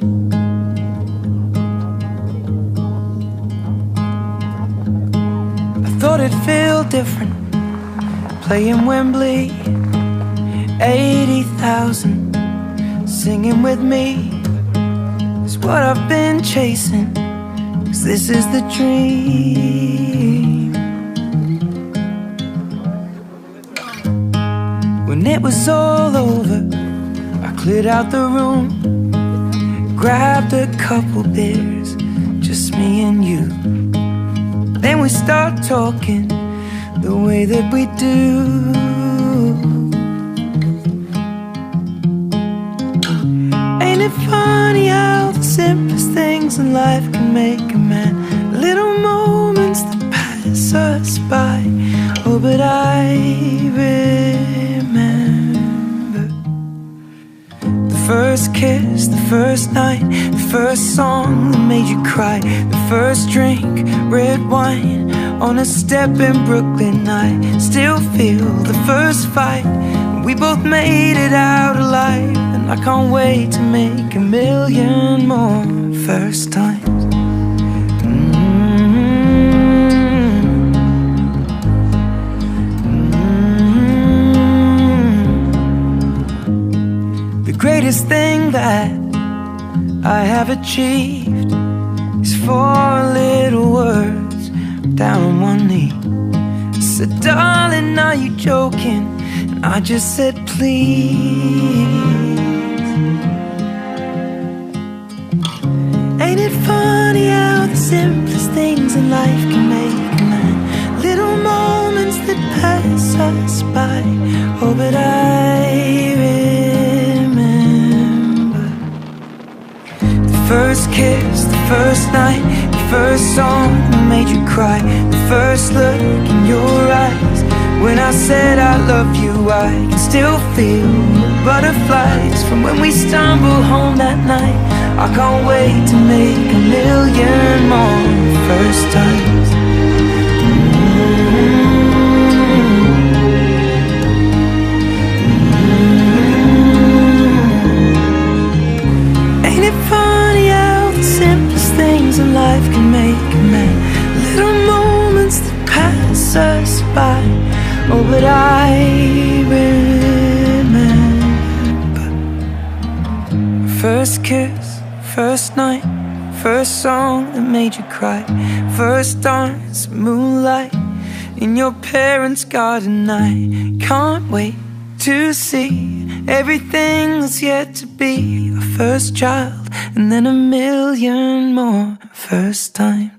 I thought it'd feel different playing Wembley, 80,000 singing with me is what I've been chasing, 'cause this is the dream. When it was all over, I cleared out the room, grabbed a couple beers, just me and you. Then we start talking the way that we do. Ain't it funny how the simplest things in life can make a man? Little moments that pass us by. Oh, but I remember the first kiss, the first night, the first song that made you cry, the first drink, red wine on a step in Brooklyn. I still feel the first fight. We both made it out alive, and I can't wait to make a million more first times. The greatest thing that I have achieved is 4 little words down on one knee. I said, darling, are you joking? And I just said, please. Ain't it funny how the simplest things in life can make a man? Little moments that pass us by. Oh, but I remember the first kiss, the first night, the first song that made you cry, the first look in your eyes. When I said I love you, I can still feel the butterflies from when we stumbled home that night. I can't wait to make a million more first times. Ain't it funny how the simplest things in life can make a man? Little moments that pass us by. Oh, but I remember first kiss, first night, first song that made you cry, first dance, moonlight in your parents' garden. I can't wait to see everything that's yet to be. Your first child, and then a million more first times.